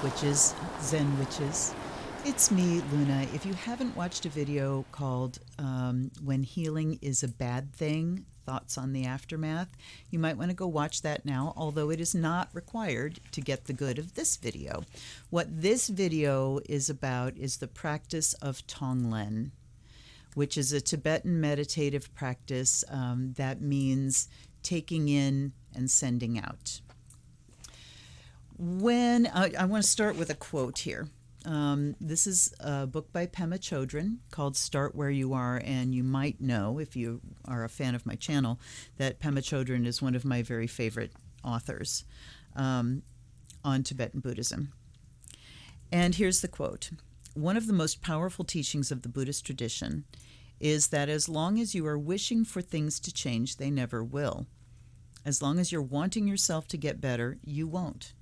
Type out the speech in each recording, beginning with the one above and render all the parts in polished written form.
Witches, Zen Witches. It's me, Luna. If you haven't watched a video called When Healing is a Bad Thing, Thoughts on the Aftermath, you might want to go watch that now, although it is not required to get the good of this video. What this video is about is the practice of Tonglen, which is a Tibetan meditative practice that means taking in and sending out. When I want to start with a quote here. This is a book by Pema Chodron called Start Where You Are, and you might know, if you are a fan of my channel, that Pema Chodron is one of my very favorite authors on Tibetan Buddhism. And here's the quote. One of the most powerful teachings of the Buddhist tradition is that as long as you are wishing for things to change, they never will. As long as you're wanting yourself to get better, you won't.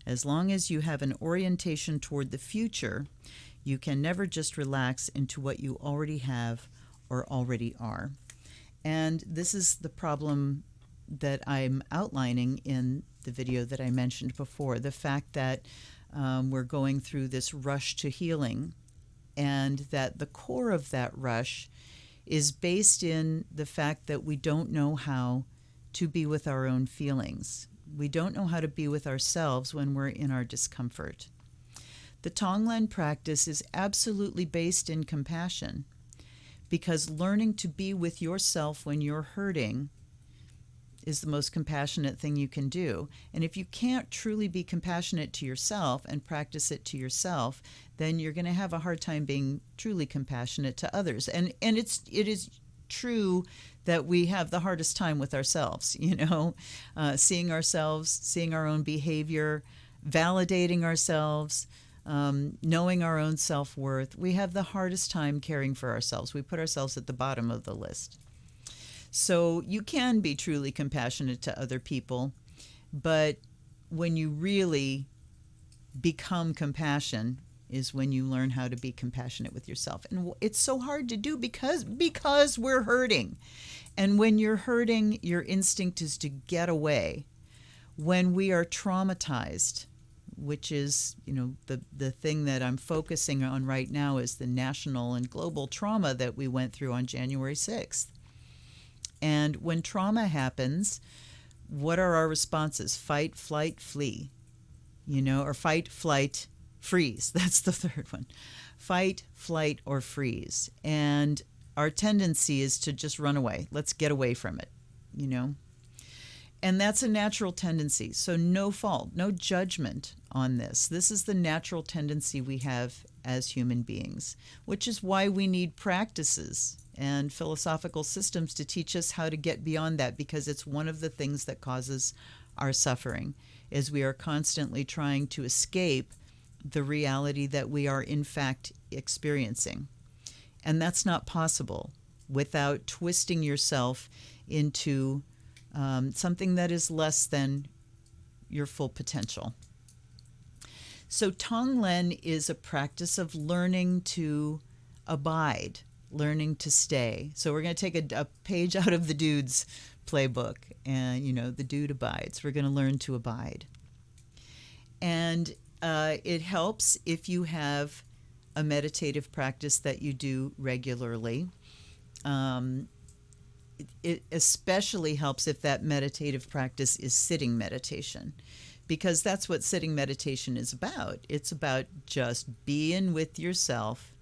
As long as you have an orientation toward the future, you can never just relax into what you already have or already are. And this is the problem that I'm outlining in the video that I mentioned before, the fact that we're going through this rush to healing, and that the core of that rush is based in the fact that we don't know how to be with our own feelings. We don't know how to be with ourselves when we're in our discomfort. The Tonglen practice is absolutely based in compassion, because learning to be with yourself when you're hurting is the most compassionate thing you can do. And if you can't truly be compassionate to yourself and practice it to yourself, then you're going to have a hard time being truly compassionate to others. And it is true that we have the hardest time with ourselves, seeing ourselves, seeing our own behavior, validating ourselves, knowing our own self-worth. We have the hardest time caring for ourselves. We put ourselves at the bottom of the list. So you can be truly compassionate to other people, but when you really become compassion is when you learn how to be compassionate with yourself. And it's so hard to do because we're hurting. And when you're hurting, your instinct is to get away. When we are traumatized, which is, the thing that I'm focusing on right now is the national and global trauma that we went through on January 6th. And when trauma happens, what are our responses? Fight, flight, flee, or fight, flight, freeze. That's the third one. Fight, flight, or freeze. And our tendency is to just run away. Let's get away from it, And that's a natural tendency. So no fault, no judgment on this. This is the natural tendency we have as human beings, which is why we need practices and philosophical systems to teach us how to get beyond that, because it's one of the things that causes our suffering, is we are constantly trying to escape the reality that we are in fact experiencing. And that's not possible without twisting yourself into something that is less than your full potential. So Tonglen is a practice of learning to abide, learning to stay. So we're going to take a page out of the dude's playbook, and the dude abides. We're going to learn to abide. And it helps if you have a meditative practice that you do regularly. It especially helps if that meditative practice is sitting meditation, because that's what sitting meditation is about. It's about just being with yourself,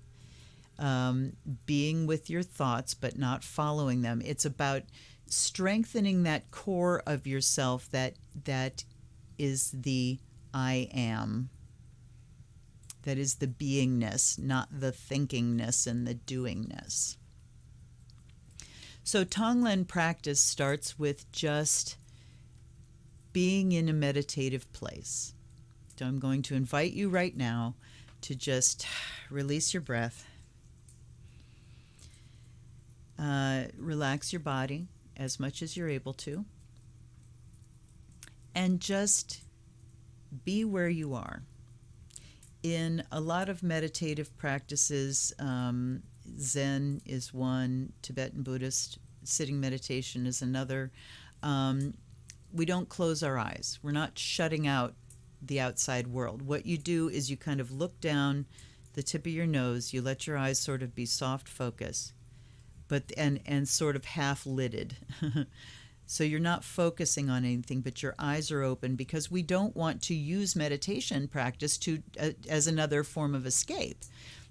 being with your thoughts, but not following them. It's about strengthening that core of yourself that is the I am. That is the beingness, not the thinkingness and the doingness. So Tonglen practice starts with just being in a meditative place. So I'm going to invite you right now to just release your breath. Relax your body as much as you're able to. And just be where you are. In a lot of meditative practices, Zen is one, Tibetan Buddhist sitting meditation is another. We don't close our eyes. We're not shutting out the outside world. What you do is you kind of look down the tip of your nose, you let your eyes sort of be soft focus, but and sort of half lidded. So you're not focusing on anything, but your eyes are open, because we don't want to use meditation practice to as another form of escape.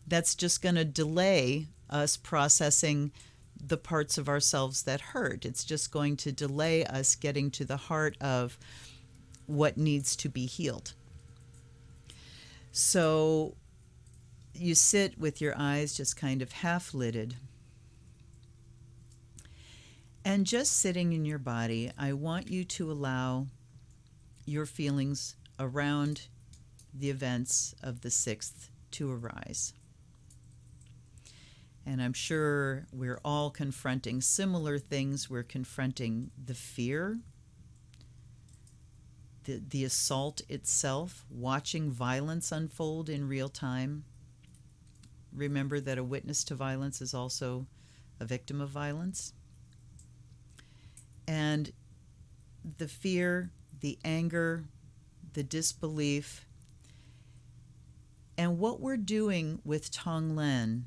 That's just going to delay us processing the parts of ourselves that hurt. It's just going to delay us getting to the heart of what needs to be healed. So you sit with your eyes just kind of half lidded. And just sitting in your body, I want you to allow your feelings around the events of the 6th to arise. And I'm sure we're all confronting similar things. We're confronting the fear, the assault itself, watching violence unfold in real time. Remember that a witness to violence is also a victim of violence. And the fear, the anger, the disbelief. And what we're doing with Tonglen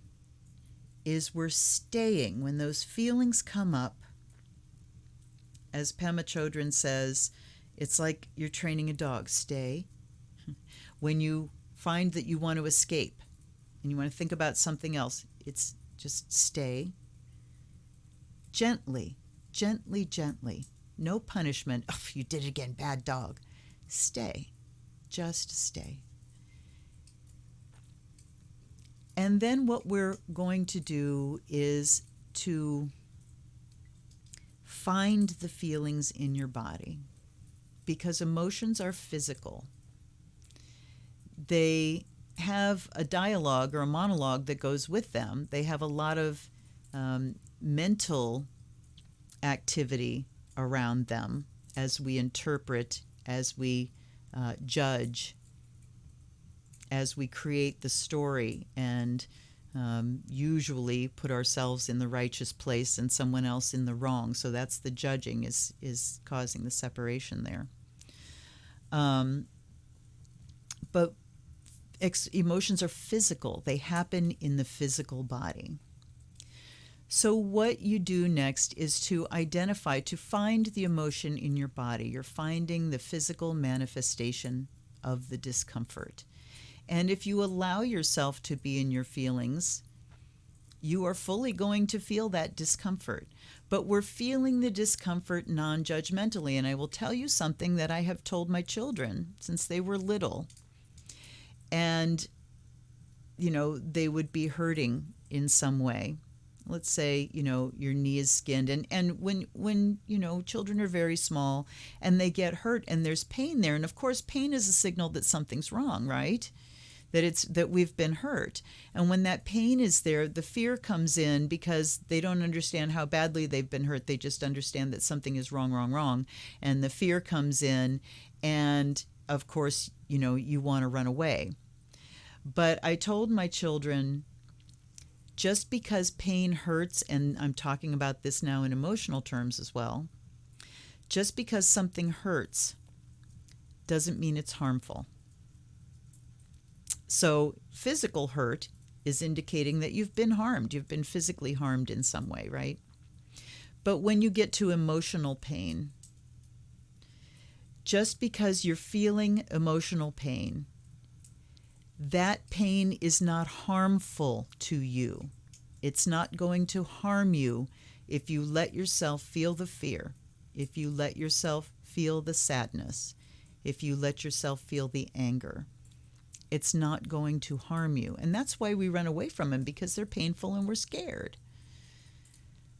is we're staying when those feelings come up. As Pema Chodron says, it's like you're training a dog. Stay. When you find that you want to escape and you want to think about something else, it's just stay. Gently. Gently, gently. No punishment. Oh, you did it again, bad dog. Stay. Just stay. And then what we're going to do is to find the feelings in your body, because emotions are physical. They have a dialogue or a monologue that goes with them. They have a lot of mental activity around them as we interpret, as we judge, as we create the story, and usually put ourselves in the righteous place and someone else in the wrong. So that's the judging is causing the separation there. But emotions are physical. They happen in the physical body. So what you do next is to identify, to find the emotion in your body. You're finding the physical manifestation of the discomfort. And if you allow yourself to be in your feelings, you are fully going to feel that discomfort. But we're feeling the discomfort non-judgmentally. And I will tell you something that I have told my children since they were little. And, they would be hurting in some way. Let's say, your knee is skinned. And when children are very small and they get hurt and there's pain there. And of course, pain is a signal that something's wrong, right? That we've been hurt. And when that pain is there, the fear comes in because they don't understand how badly they've been hurt. They just understand that something is wrong. And the fear comes in. And of course, you want to run away. But I told my children, just because pain hurts, and I'm talking about this now in emotional terms as well, just because something hurts doesn't mean it's harmful. So physical hurt is indicating that you've been harmed. You've been physically harmed in some way, right? But when you get to emotional pain, just because you're feeling emotional pain, that pain is not harmful to you. It's not going to harm you if you let yourself feel the fear, if you let yourself feel the sadness, if you let yourself feel the anger. It's not going to harm you. And that's why we run away from them, because they're painful and we're scared.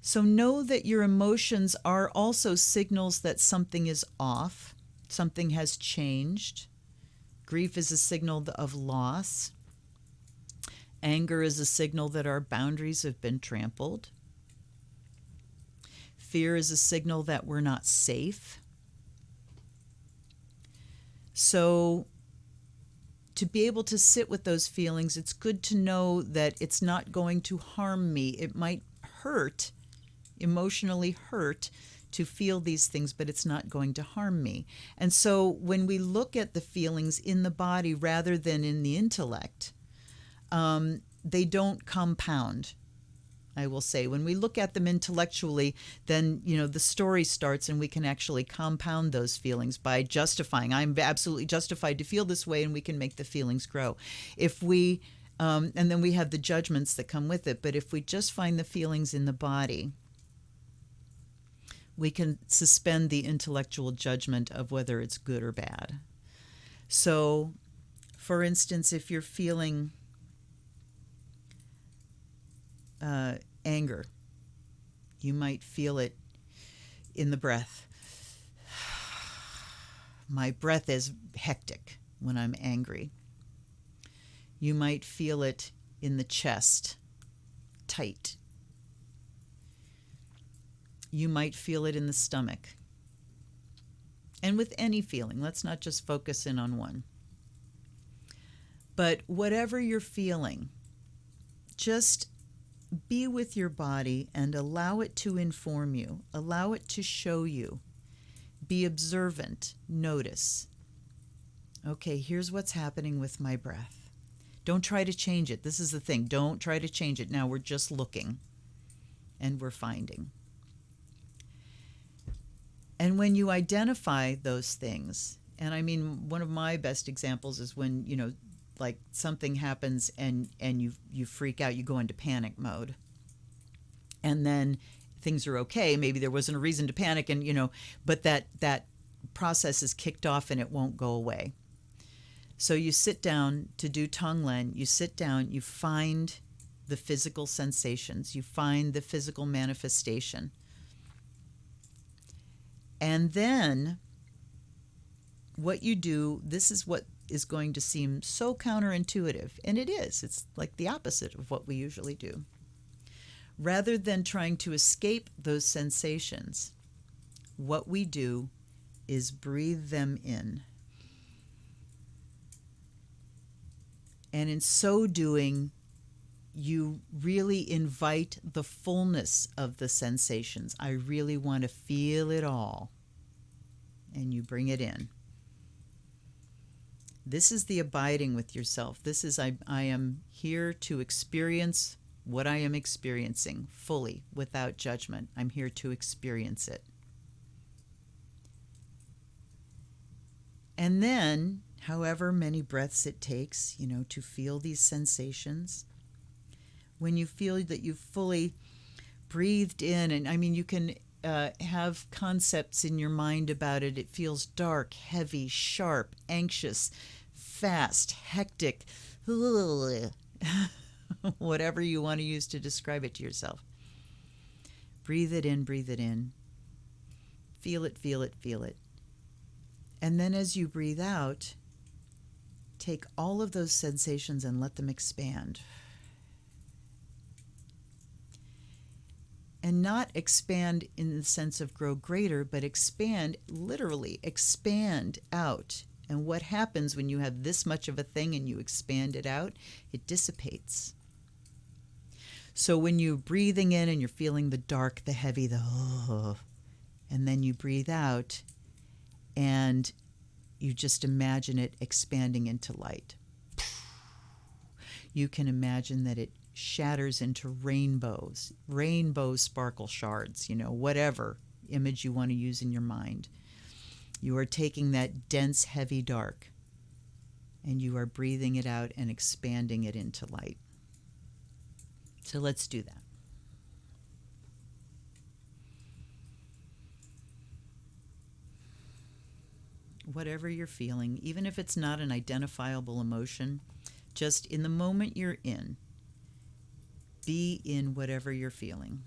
So know that your emotions are also signals that something is off, something has changed. Grief is a signal of loss. Anger is a signal that our boundaries have been trampled. Fear is a signal that we're not safe. So to be able to sit with those feelings, it's good to know that it's not going to harm me. It might hurt, emotionally hurt, to feel these things, but it's not going to harm me. And so when we look at the feelings in the body rather than in the intellect, they don't compound. I will say, when we look at them intellectually, then, the story starts and we can actually compound those feelings by justifying. I'm absolutely justified to feel this way, and we can make the feelings grow. If we, and then we have the judgments that come with it. But if we just find the feelings in the body, we can suspend the intellectual judgment of whether it's good or bad. So, for instance, if you're feeling anger, you might feel it in the breath. My breath is hectic when I'm angry. You might feel it in the chest, tight. You might feel it in the stomach. And with any feeling, let's not just focus in on one. But whatever you're feeling, just be with your body and allow it to inform you. Allow it to show you. Be observant. Notice. Okay, here's what's happening with my breath. Don't try to change it. This is the thing. Don't try to change it. Now we're just looking and we're finding. And when you identify those things, and I mean, one of my best examples is when, like something happens and you freak out, you go into panic mode. And then things are okay. Maybe there wasn't a reason to panic, and but that process is kicked off and it won't go away. So you sit down to do Tonglen, you sit down, you find the physical sensations, you find the physical manifestation. And then what you do, this is what is going to seem so counterintuitive, and it is. It's like the opposite of what we usually do. Rather than trying to escape those sensations, what we do is breathe them in. And in so doing, you really invite the fullness of the sensations. I really want to feel it all. And you bring it in. This is the abiding with yourself. This is, I am here to experience what I am experiencing fully, without judgment. I'm here to experience it. And then, however many breaths it takes, to feel these sensations, when you feel that you've fully breathed in, and I mean, you can have concepts in your mind about it. It feels dark, heavy, sharp, anxious, fast, hectic, whatever you want to use to describe it to yourself. Breathe it in, breathe it in. Feel it, feel it, feel it. And then as you breathe out, take all of those sensations and let them expand. And not expand in the sense of grow greater, but expand, literally expand out. And what happens when you have this much of a thing and you expand it out? It dissipates. So when you're breathing in and you're feeling the dark, the heavy, and then you breathe out and you just imagine it expanding into light. You can imagine that it shatters into rainbows, rainbow sparkle shards, whatever image you want to use in your mind. You are taking that dense, heavy dark, and you are breathing it out and expanding it into light. So let's do that. Whatever you're feeling, even if it's not an identifiable emotion, just in the moment you're in, be in whatever you're feeling.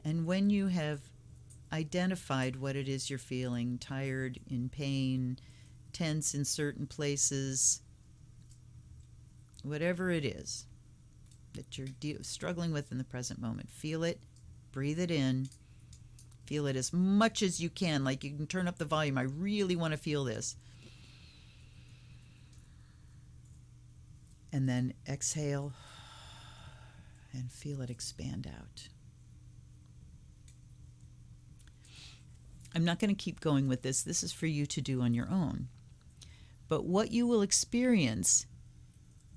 And when you have identified what it is you're feeling, tired, in pain, tense in certain places, whatever it is that you're struggling with in the present moment, feel it, breathe it in, feel it as much as you can, like you can turn up the volume. I really want to feel this. And then exhale and feel it expand out. I'm not going to keep going with this. This is for you to do on your own. But what you will experience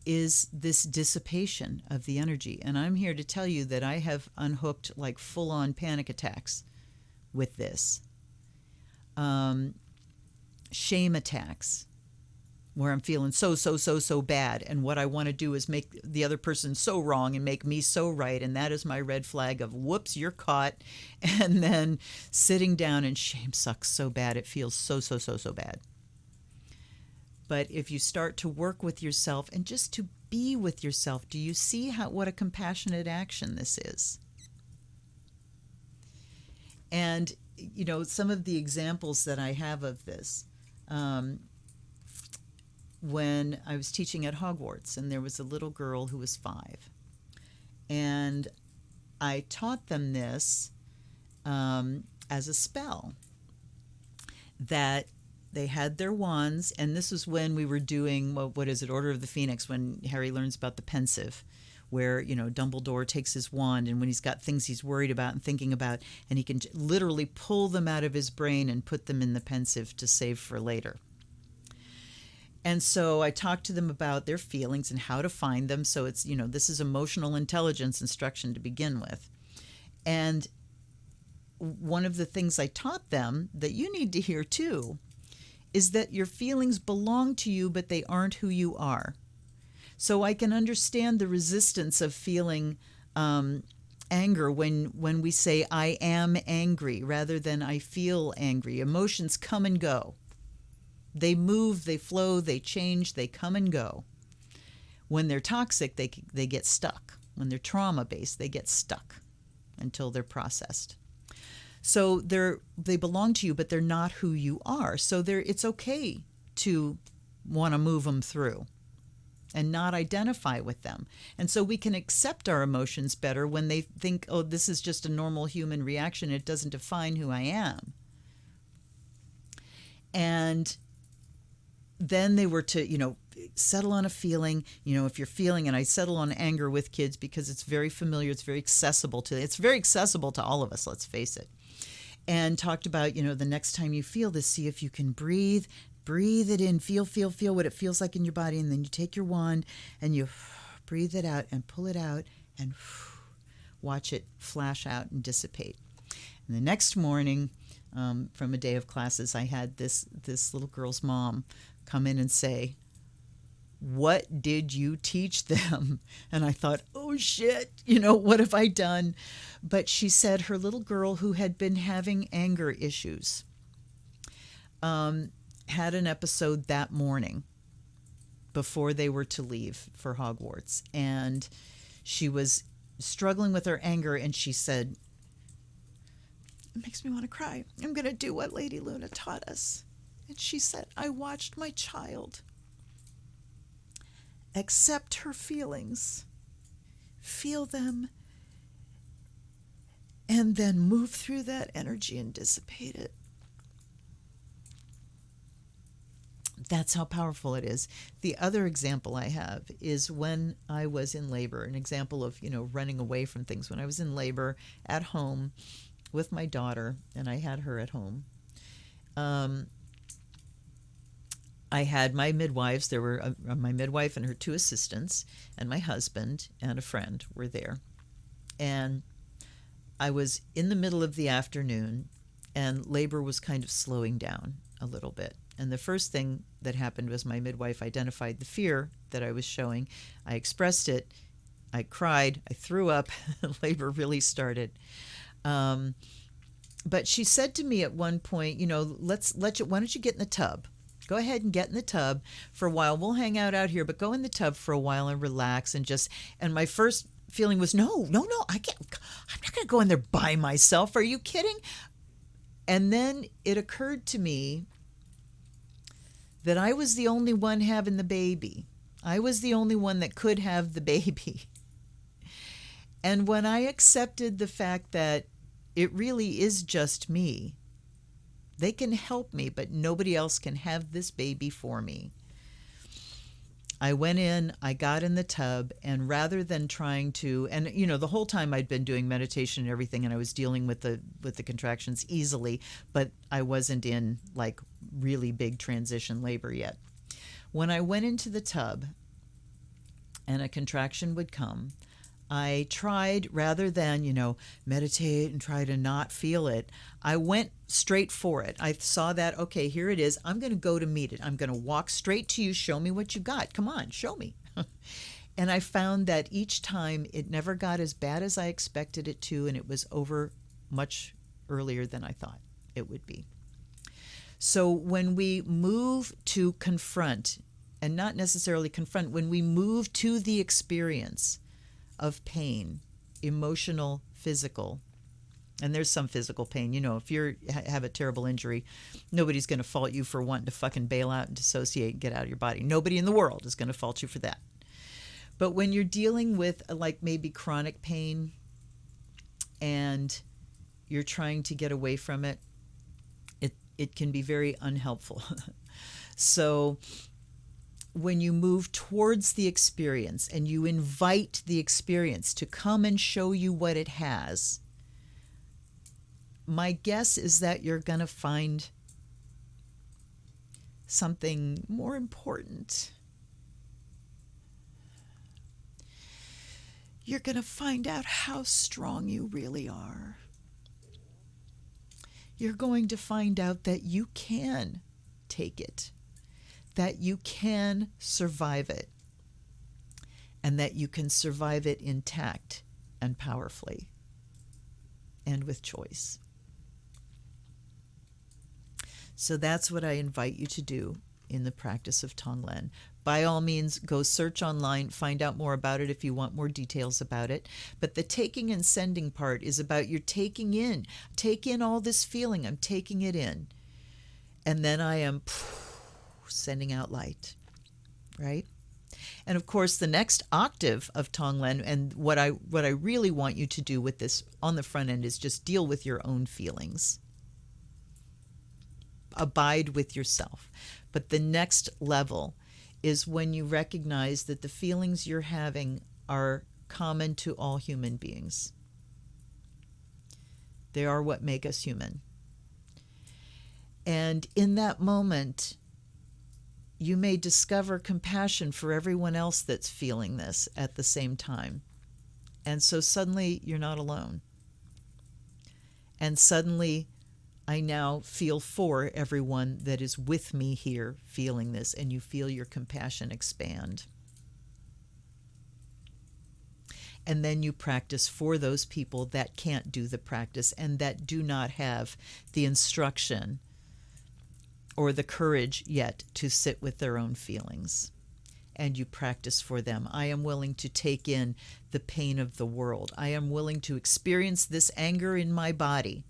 is this dissipation of the energy. And I'm here to tell you that I have unhooked like full-on panic attacks with this. Shame attacks, where I'm feeling so bad. And what I want to do is make the other person so wrong and make me so right. And that is my red flag of, whoops, you're caught. And then sitting down, and shame sucks so bad. It feels so bad. But if you start to work with yourself and just to be with yourself, do you see what a compassionate action this is? And, you know, some of the examples that I have of this, when I was teaching at Hogwarts, and there was a little girl who was 5. And I taught them this as a spell, that they had their wands, and this was when we were doing, what is it, Order of the Phoenix, when Harry learns about the pensive, where, you know, Dumbledore takes his wand, and when he's got things he's worried about and thinking about, and he can literally pull them out of his brain and put them in the pensive to save for later. And so I talked to them about their feelings and how to find them. So it's, you know, this is emotional intelligence instruction to begin with. And one of the things I taught them that you need to hear too is that your feelings belong to you, but they aren't who you are. So I can understand the resistance of feeling anger when we say I am angry rather than I feel angry. Emotions come and go. They move, they flow, they change, they come and go. When they're toxic, they get stuck. When they're trauma-based, they get stuck until they're processed. So they belong to you, but they're not who you are. So it's okay to want to move them through and not identify with them. And so we can accept our emotions better when they think, oh, this is just a normal human reaction. It doesn't define who I am. And then they were to, you know, settle on a feeling, you know, if you're feeling, and I settle on anger with kids because it's very familiar, it's very accessible to all of us, let's face it. And talked about, you know, the next time you feel this, see if you can breathe it in, feel what it feels like in your body. And then you take your wand and you breathe it out and pull it out and watch it flash out and dissipate. And the next morning, from a day of classes, I had this little girl's mom come in and say, what did you teach them? And I thought, oh shit, you know, what have I done? But she said her little girl, who had been having anger issues, had an episode that morning before they were to leave for Hogwarts. And she was struggling with her anger, and she said, it makes me want to cry. I'm going to do what Lady Luna taught us. And she said, I watched my child accept her feelings, feel them, and then move through that energy and dissipate it. That's how powerful it is. The other example I have is when I was in labor, an example of, you know, running away from things. When I was in labor at home with my daughter, and I had her at home, I had my midwives. There were my midwife and her 2 assistants, and my husband and a friend were there. And I was in the middle of the afternoon, and labor was kind of slowing down a little bit. And the first thing that happened was my midwife identified the fear that I was showing. I expressed it. I cried. I threw up. Labor really started. But she said to me at one point, you know, why don't you get in the tub? Go ahead and get in the tub for a while. We'll hang out here, but go in the tub for a while and relax and my first feeling was, no, I can't. I'm not going to go in there by myself. Are you kidding? And then it occurred to me that I was the only one having the baby. I was the only one that could have the baby. And when I accepted the fact that it really is just me, they can help me, but nobody else can have this baby for me, I went in, I got in the tub, and rather than trying to, and the whole time I'd been doing meditation and everything, and I was dealing with the contractions easily, but I wasn't in like really big transition labor yet. When I went into the tub and a contraction would come, I tried, rather than, meditate and try to not feel it, I went straight for it. I saw that, okay, here it is. I'm going to go to meet it. I'm going to walk straight to you. Show me what you got. Come on, show me. And I found that each time it never got as bad as I expected it to, and it was over much earlier than I thought it would be. So when we move to confront, and not necessarily confront, when we move to the experience of pain, emotional, physical, and there's some physical pain. If you have a terrible injury, nobody's going to fault you for wanting to fucking bail out and dissociate and get out of your body. Nobody in the world is going to fault you for that. But when you're dealing with like maybe chronic pain and you're trying to get away from it, it can be very unhelpful. So when you move towards the experience and you invite the experience to come and show you what it has, my guess is that you're going to find something more important. You're going to find out how strong you really are. You're going to find out that you can take it, that you can survive it, and that you can survive it intact and powerfully and with choice. So that's what I invite you to do in the practice of Tonglen. By all means, go search online, find out more about it if you want more details about it. But the taking and sending part is about your taking in. Take in all this feeling. I'm taking it in. And then I am sending out light, right? And of course, the next octave of Tonglen, and what I really want you to do with this on the front end, is just deal with your own feelings. Abide with yourself. But the next level is when you recognize that the feelings you're having are common to all human beings. They are what make us human. And in that moment, you may discover compassion for everyone else that's feeling this at the same time. And so suddenly you're not alone. And suddenly I now feel for everyone that is with me here feeling this, and you feel your compassion expand. And then you practice for those people that can't do the practice and that do not have the instruction or the courage yet to sit with their own feelings. And you practice for them. I am willing to take in the pain of the world. I am willing to experience this anger in my body.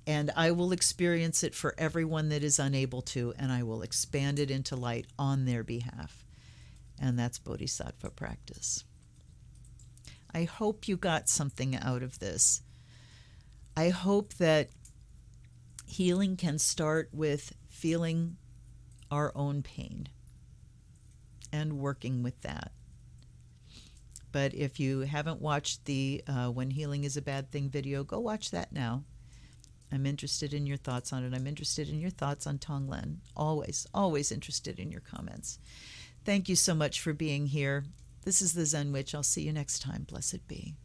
And I will experience it for everyone that is unable to, and I will expand it into light on their behalf. And that's Bodhisattva practice. I hope you got something out of this. I hope that healing can start with feeling our own pain and working with that. But if you haven't watched the When Healing is a Bad Thing video, go watch that now. I'm interested in your thoughts on it. I'm interested in your thoughts on Tonglen. Always, always interested in your comments. Thank you so much for being here. This is the Zen Witch. I'll see you next time. Blessed be.